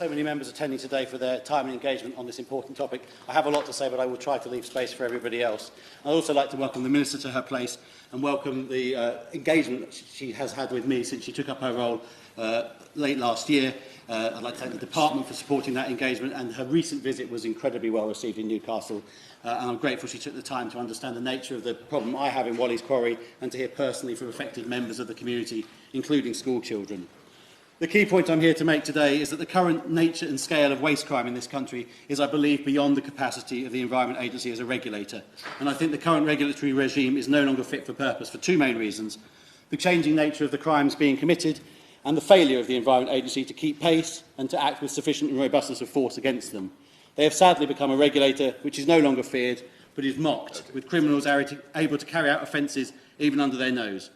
so many members attending today for their time and engagement on this important topic. I have a lot to say, but I will try to leave space for everybody else. I'd also like to welcome the Minister to her place and welcome the engagement she has had with me since she took up her role late last year. I'd like to thank the Department for supporting that engagement, and her recent visit was incredibly well received in Newcastle. And I'm grateful she took the time to understand the nature of the problem I have in Walleys Quarry and to hear personally from affected members of the community, including school children. The key point I'm here to make today is that the current nature and scale of waste crime in this country is, I believe, beyond the capacity of the Environment Agency as a regulator. And I think the current regulatory regime is no longer fit for purpose for two main reasons: the changing nature of the crimes being committed and the failure of the Environment Agency to keep pace and to act with sufficient robustness of force against them. They have sadly become a regulator which is no longer feared, but is mocked, with criminals able to carry out offences even under their nose.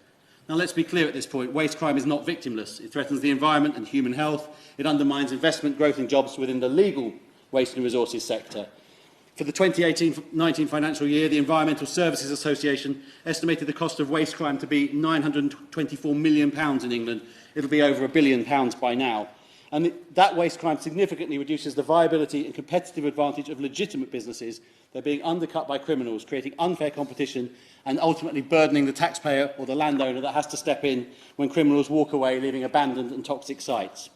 Now, let's be clear at this point: waste crime is not victimless. It threatens the environment and human health. It undermines investment, growth and jobs within the legal waste and resources sector. For the 2018-19 financial year, the Environmental Services Association estimated the cost of waste crime to be £924 million in England. It'll be over £1 billion by now. And that waste crime significantly reduces the viability and competitive advantage of legitimate businesses. They're being undercut by criminals, creating unfair competition and ultimately burdening the taxpayer or the landowner that has to step in when criminals walk away, leaving abandoned and toxic sites.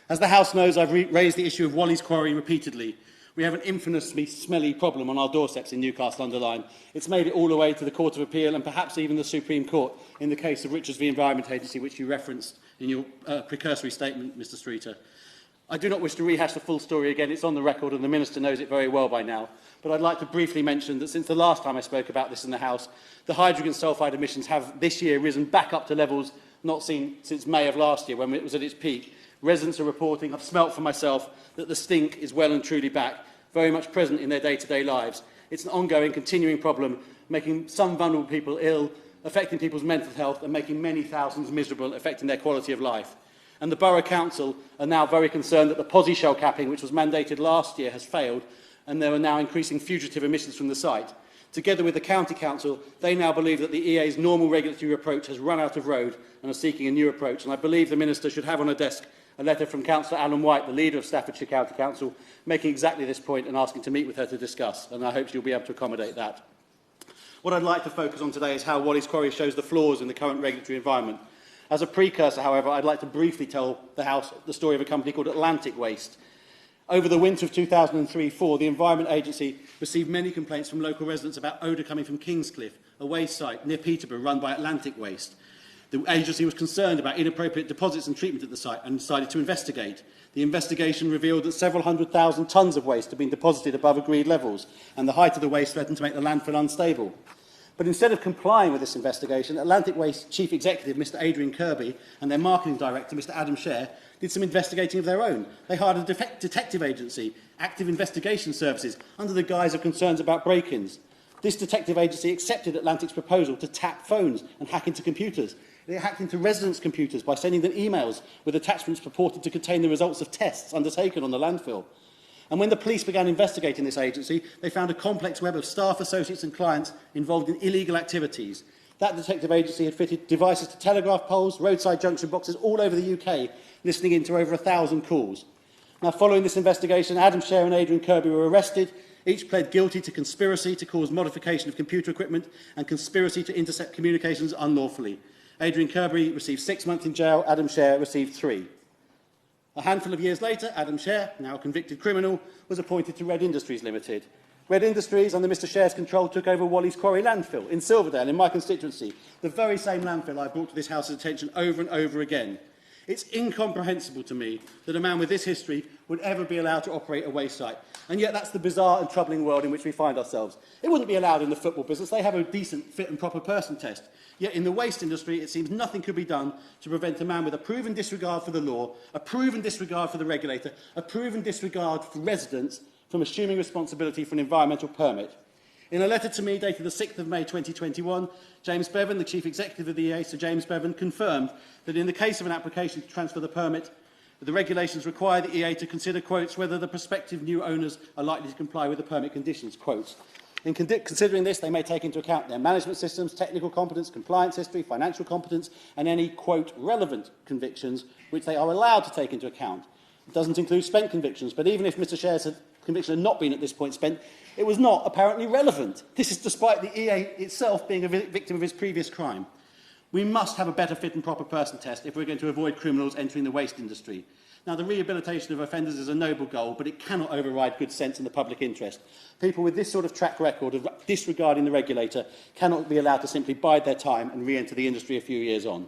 As the House knows, I've raised the issue of Walleys Quarry repeatedly. We have an infamously smelly problem on our doorsteps in Newcastle-under-Lyme. It's made it all the way to the Court of Appeal and perhaps even the Supreme Court in the case of Richards v Environment Agency, which you referenced in your precursory statement, Mr Streeter. I do not wish to rehash the full story again. It's on the record and the Minister knows it very well by now. But I'd like to briefly mention that since the last time I spoke about this in the House, the hydrogen sulphide emissions have this year risen back up to levels not seen since May of last year, when it was at its peak. Residents are reporting, I've smelt for myself, that the stink is well and truly back, very much present in their day-to-day lives. It's an ongoing, continuing problem, making some vulnerable people ill, affecting people's mental health and making many thousands miserable, affecting their quality of life. And the Borough Council are now very concerned that the posi shell capping, which was mandated last year, has failed, and there are now increasing fugitive emissions from the site. Together with the County Council, they now believe that the EA's normal regulatory approach has run out of road and are seeking a new approach. And I believe the Minister should have on her desk a letter from Councillor Alan White, the leader of Staffordshire County Council, making exactly this point and asking to meet with her to discuss. And I hope she'll be able to accommodate that. What I'd like to focus on today is how Walleys Quarry shows the flaws in the current regulatory environment. As a precursor, however, I'd like to briefly tell the House the story of a company called Atlantic Waste. Over the winter of 2003-04, the Environment Agency received many complaints from local residents about odour coming from Kingscliff, a waste site near Peterborough run by Atlantic Waste. The agency was concerned about inappropriate deposits and treatment at the site and decided to investigate. The investigation revealed that several 100,000 tonnes of waste had been deposited above agreed levels, and the height of the waste threatened to make the landfill unstable. But instead of complying with this investigation, Atlantic Waste Chief Executive, Mr Adrian Kirby, and their Marketing Director, Mr Adam Sher, did some investigating of their own. They hired a detective agency, Active Investigation Services, under the guise of concerns about break-ins. This detective agency accepted Atlantic's proposal to tap phones and hack into computers. They hacked into residents' computers by sending them emails with attachments purported to contain the results of tests undertaken on the landfill. And when the police began investigating this agency, they found a complex web of staff, associates and clients involved in illegal activities. That detective agency had fitted devices to telegraph poles, roadside junction boxes all over the UK, listening in to over 1,000 calls. Now, following this investigation, Adam Sher and Adrian Kirby were arrested. Each pled guilty to conspiracy to cause modification of computer equipment and conspiracy to intercept communications unlawfully. Adrian Kirby received 6 months in jail, Adam Sher received 3. A handful of years later, Adam Sher, now a convicted criminal, was appointed to Red Industries Limited. Red Industries, under Mr Sher's control, took over Walleys Quarry landfill in Silverdale, in my constituency, the very same landfill I brought to this House's attention over and over again. It's incomprehensible to me that a man with this history would ever be allowed to operate a waste site. And yet that's the bizarre and troubling world in which we find ourselves. It wouldn't be allowed in the football business. They have a decent fit and proper person test. Yet in the waste industry, it seems nothing could be done to prevent a man with a proven disregard for the law, a proven disregard for the regulator, a proven disregard for residents from assuming responsibility for an environmental permit. In a letter to me dated the 6th of May 2021, James Bevan, the Chief Executive of the EA, Sir James Bevan, confirmed that in the case of an application to transfer the permit, the regulations require the EA to consider, quotes, whether the prospective new owners are likely to comply with the permit conditions, quotes. In considering this, they may take into account their management systems, technical competence, compliance history, financial competence, and any, quote, relevant convictions which they are allowed to take into account. It doesn't include spent convictions, but even if Mr Share's conviction had not been at this point spent, it was not apparently relevant. This is despite the EA itself being a victim of his previous crime. We must have a better fit and proper person test if we're going to avoid criminals entering the waste industry. Now, the rehabilitation of offenders is a noble goal, but it cannot override good sense in the public interest. People with this sort of track record of disregarding the regulator cannot be allowed to simply bide their time and re-enter the industry a few years on.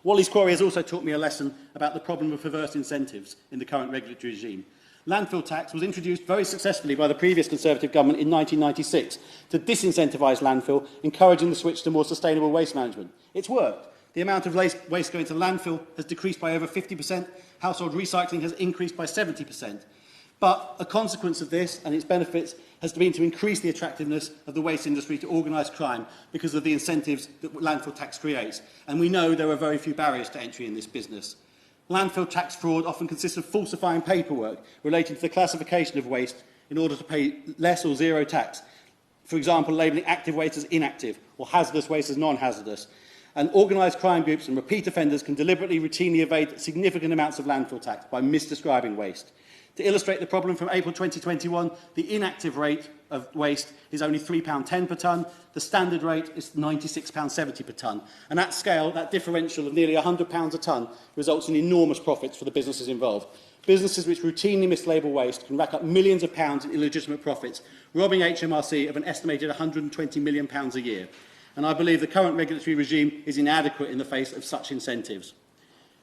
Walleys Quarry has also taught me a lesson about the problem of perverse incentives in the current regulatory regime. Landfill tax was introduced very successfully by the previous Conservative government in 1996 to disincentivise landfill, encouraging the switch to more sustainable waste management. It's worked. The amount of waste going to landfill has decreased by over 50%. Household recycling has increased by 70%. But a consequence of this and its benefits has been to increase the attractiveness of the waste industry to organised crime because of the incentives that landfill tax creates. And we know there are very few barriers to entry in this business. Landfill tax fraud often consists of falsifying paperwork relating to the classification of waste in order to pay less or zero tax. For example, labelling active waste as inactive or hazardous waste as non-hazardous. And organised crime groups and repeat offenders can deliberately routinely evade significant amounts of landfill tax by misdescribing waste. To illustrate the problem, from April 2021, the inactive rate of waste is only £3.10 per tonne. The standard rate is £96.70 per tonne. And at scale, that differential of nearly £100 a tonne results in enormous profits for the businesses involved. Businesses which routinely mislabel waste can rack up millions of pounds in illegitimate profits, robbing HMRC of an estimated £120 million a year. And I believe the current regulatory regime is inadequate in the face of such incentives.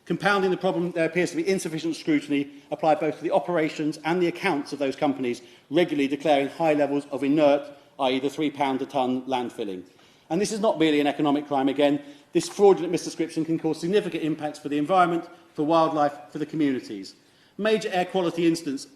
Compounding the problem, there appears to be insufficient scrutiny applied both to the operations and the accounts of those companies regularly declaring high levels of inert, i.e. the £3 a tonne landfilling. And this is not merely an economic crime again. This fraudulent misdescription can cause significant impacts for the environment, for wildlife, for the communities. Major air quality incidents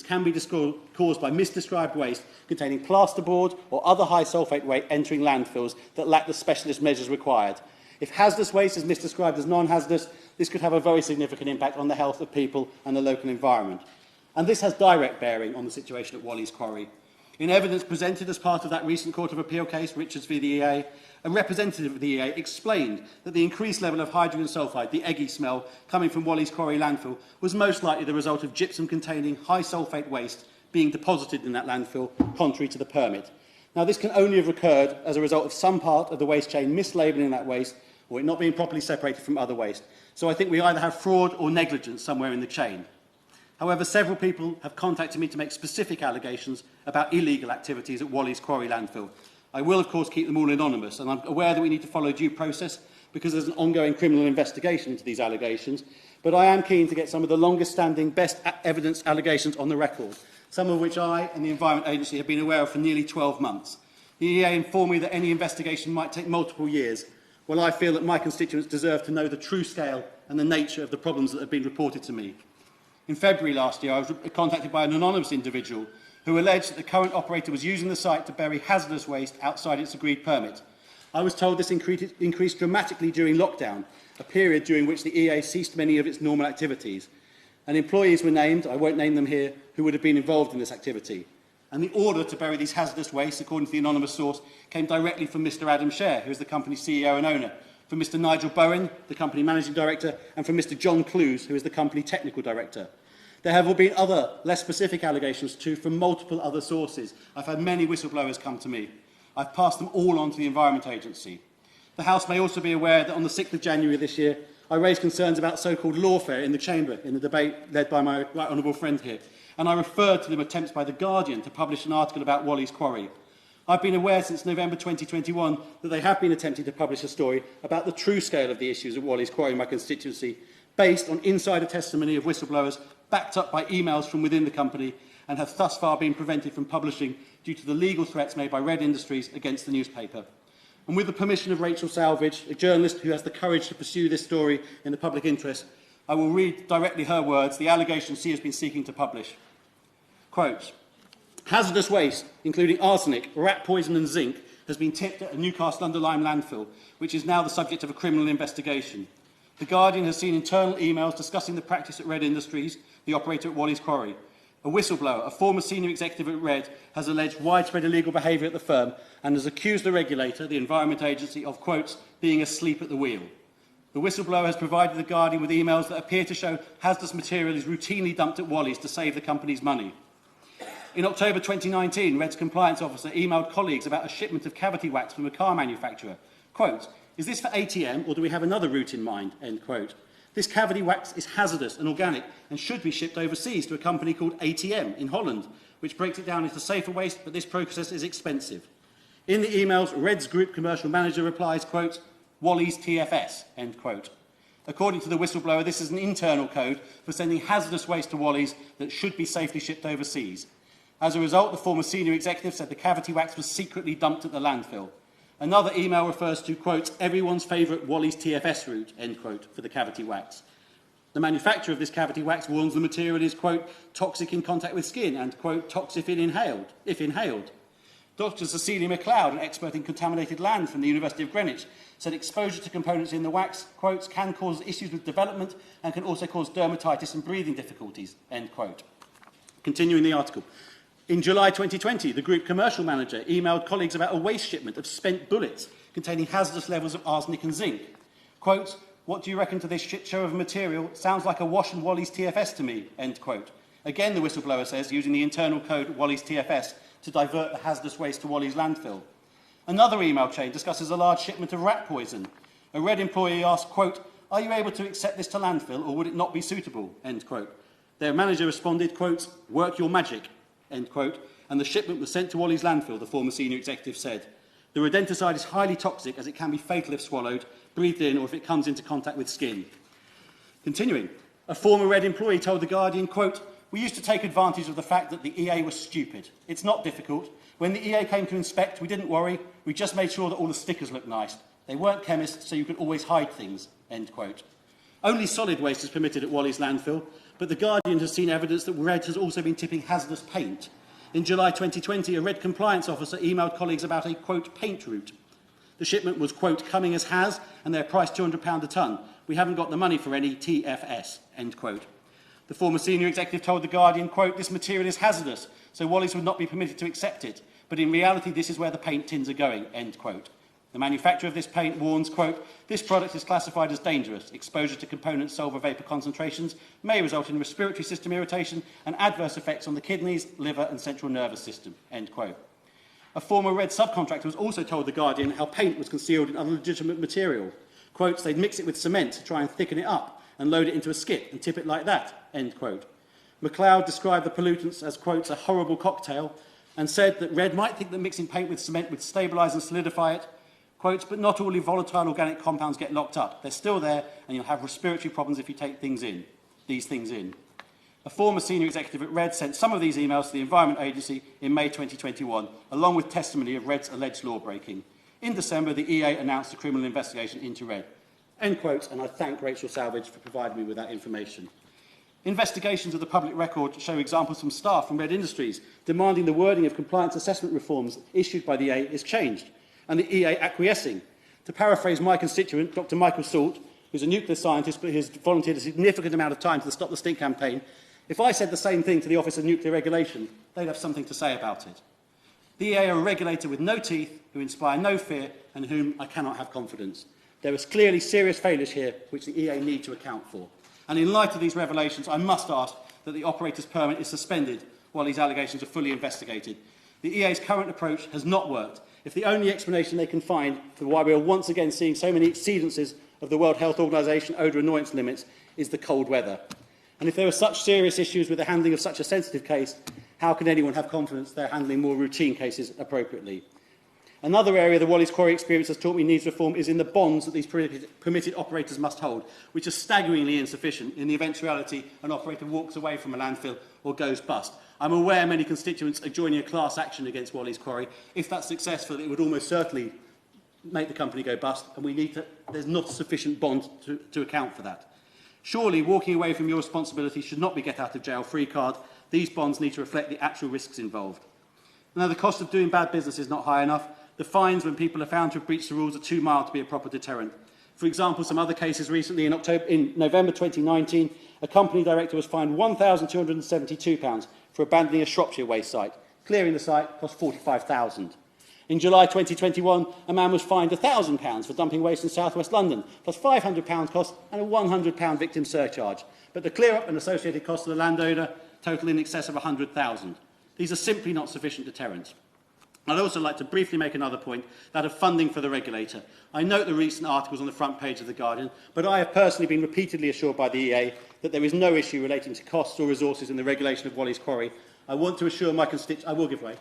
can be caused by misdescribed waste containing plasterboard or other high sulphate waste entering landfills that lack the specialist measures required. If hazardous waste is misdescribed as non-hazardous, this could have a very significant impact on the health of people and the local environment. And this has direct bearing on the situation at Walleys Quarry. In evidence presented as part of that recent Court of Appeal case, Richards v. the EA, a representative of the EA explained that the increased level of hydrogen sulphide, the eggy smell, coming from Walleys Quarry landfill was most likely the result of gypsum-containing high sulphate waste being deposited in that landfill, contrary to the permit. Now, this can only have occurred as a result of some part of the waste chain mislabelling that waste or it not being properly separated from other waste. So I think we either have fraud or negligence somewhere in the chain. However, several people have contacted me to make specific allegations about illegal activities at Walleys Quarry landfill. I will, of course, keep them all anonymous, and I'm aware that we need to follow due process because there's an ongoing criminal investigation into these allegations, but I am keen to get some of the longest-standing, best evidence allegations on the record, some of which I and the Environment Agency have been aware of for nearly 12 months. The EA informed me that any investigation might take multiple years. Well, I feel that my constituents deserve to know the true scale and the nature of the problems that have been reported to me. In February last year, I was contacted by an anonymous individual who alleged that the current operator was using the site to bury hazardous waste outside its agreed permit. I was told this increased dramatically during lockdown, a period during which the EA ceased many of its normal activities. And employees were named, I won't name them here, who would have been involved in this activity. And the order to bury these hazardous wastes, according to the anonymous source, came directly from Mr Adam Share, who is the company's CEO and owner, from Mr Nigel Bowen, the company managing director, and from Mr John Clewes, who is the company technical director. There have all been other, less specific allegations too from multiple other sources. I've had many whistleblowers come to me. I've passed them all on to the Environment Agency. The House may also be aware that on the 6th of January this year, I raised concerns about so-called lawfare in the Chamber in the debate led by my right honourable friend here, and I referred to the attempts by The Guardian to publish an article about Walleys Quarry. I've been aware since November 2021 that they have been attempting to publish a story about the true scale of the issues at Walleys Quarry in my constituency, based on insider testimony of whistleblowers backed up by emails from within the company, and have thus far been prevented from publishing due to the legal threats made by Red Industries against the newspaper. And with the permission of Rachel Salvage, a journalist who has the courage to pursue this story in the public interest, I will read directly her words, the allegations she has been seeking to publish. Quote, hazardous waste, including arsenic, rat poison and zinc, has been tipped at a Newcastle-under-Lyme landfill, which is now the subject of a criminal investigation. The Guardian has seen internal emails discussing the practice at Red Industries, the operator at Walleys Quarry. A whistleblower, a former senior executive at Red, has alleged widespread illegal behaviour at the firm and has accused the regulator, the Environment Agency, of, quote, being asleep at the wheel. The whistleblower has provided The Guardian with emails that appear to show hazardous material is routinely dumped at Walleys to save the company's money. In October 2019, Red's compliance officer emailed colleagues about a shipment of cavity wax from a car manufacturer. Quote, "Is this for ATM or do we have another route in mind?" End quote. This cavity wax is hazardous and organic and should be shipped overseas to a company called ATM in Holland, which breaks it down into safer waste, but this process is expensive. In the emails, Red's group commercial manager replies, quote, "Walleys TFS," end quote. According to the whistleblower, this is an internal code for sending hazardous waste to Walleys that should be safely shipped overseas. As a result, the former senior executive said the cavity wax was secretly dumped at the landfill. Another email refers to, quote, "everyone's favourite Walleys TFS route," end quote, for the cavity wax. The manufacturer of this cavity wax warns the material is, quote, "toxic in contact with skin" and, quote, "toxic if inhaled. Dr. Cecilia McLeod, an expert in contaminated land from the University of Greenwich, said exposure to components in the wax, quotes, "can cause issues with development and can also cause dermatitis and breathing difficulties," end quote. Continuing the article. In July 2020, the group commercial manager emailed colleagues about a waste shipment of spent bullets containing hazardous levels of arsenic and zinc. Quote, "What do you reckon to this shit show of material? Sounds like a Wash and Walleys TFS to me," end quote. Again, the whistleblower says, using the internal code Walleys TFS to divert the hazardous waste to Walleys landfill. Another email chain discusses a large shipment of rat poison. A Red employee asked, quote, "Are you able to accept this to landfill or would it not be suitable?" End quote. Their manager responded, quote, "Work your magic," end quote, and the shipment was sent to Walleys landfill, the former senior executive said. The rodenticide is highly toxic as it can be fatal if swallowed, breathed in or if it comes into contact with skin. Continuing, a former Red employee told The Guardian, quote, "We used to take advantage of the fact that the EA was stupid. It's not difficult. When the EA came to inspect, we didn't worry. We just made sure that all the stickers looked nice. They weren't chemists, so you could always hide things," end quote. Only solid waste is permitted at Walleys landfill, but The Guardian has seen evidence that Red has also been tipping hazardous paint. In July 2020, a Red compliance officer emailed colleagues about a, quote, "paint route." The shipment was, quote, "coming as has, and they're priced £200 a tonne. We haven't got the money for any TFS," end quote. The former senior executive told The Guardian, quote, "This material is hazardous, so Walleys would not be permitted to accept it. But in reality, this is where the paint tins are going," end quote. The manufacturer of this paint warns, quote, "This product is classified as dangerous. Exposure to component sulfur vapour concentrations may result in respiratory system irritation and adverse effects on the kidneys, liver and central nervous system," end quote. A former Red subcontractor was also told The Guardian how paint was concealed in unlegitimate material. Quotes, "They'd mix it with cement to try and thicken it up and load it into a skip and tip it like that," end quote. McLeod described the pollutants as, quotes, "a horrible cocktail," and said that Red might think that mixing paint with cement would stabilise and solidify it, quotes, "but not all the volatile organic compounds get locked up. They're still there, and you'll have respiratory problems if you take these things in. A former senior executive at Red sent some of these emails to the Environment Agency in May 2021, along with testimony of Red's alleged law-breaking. In December, the EA announced a criminal investigation into Red. End quote, and I thank Rachel Salvage for providing me with that information. Investigations of the public record show examples from staff from Red Industries demanding the wording of compliance assessment reforms issued by the EA is changed, and the EA acquiescing. To paraphrase my constituent, Dr. Michael Salt, who's a nuclear scientist but has volunteered a significant amount of time to the Stop the Stink campaign, if I said the same thing to the Office of Nuclear Regulation, they'd have something to say about it. The EA are a regulator with no teeth, who inspire no fear, and whom I cannot have confidence. There is clearly serious failures here, which the EA need to account for. And in light of these revelations, I must ask that the operator's permit is suspended while these allegations are fully investigated. The EA's current approach has not worked. If the only explanation they can find for why we are once again seeing so many exceedances of the World Health Organization odour annoyance limits is the cold weather. And if there are such serious issues with the handling of such a sensitive case, how can anyone have confidence they're handling more routine cases appropriately? Another area the Walleys Quarry experience has taught me needs reform is in the bonds that these permitted operators must hold, which are staggeringly insufficient in the eventuality an operator walks away from a landfill or goes bust. I'm aware many constituents are joining a class action against Walleys Quarry. If that's successful, it would almost certainly make the company go bust, and there's not sufficient bond to account for that. Surely, walking away from your responsibility should not be get-out-of-jail-free card. These bonds need to reflect the actual risks involved. Now, the cost of doing bad business is not high enough. The fines when people are found to have breached the rules are too mild to be a proper deterrent. For example, some other cases recently, in November 2019, a company director was fined £1,272 for abandoning a Shropshire waste site. Clearing the site cost £45,000. In July 2021, a man was fined £1,000 for dumping waste in South West London, plus £500 costs and a £100 victim surcharge. But the clear-up and associated costs to the landowner total in excess of £100,000. These are simply not sufficient deterrents. I'd also like to briefly make another point, that of funding for the regulator. I note the recent articles on the front page of The Guardian, but I have personally been repeatedly assured by the EA that there is no issue relating to costs or resources in the regulation of Walleys Quarry. I want to assure my constituents... I will give way.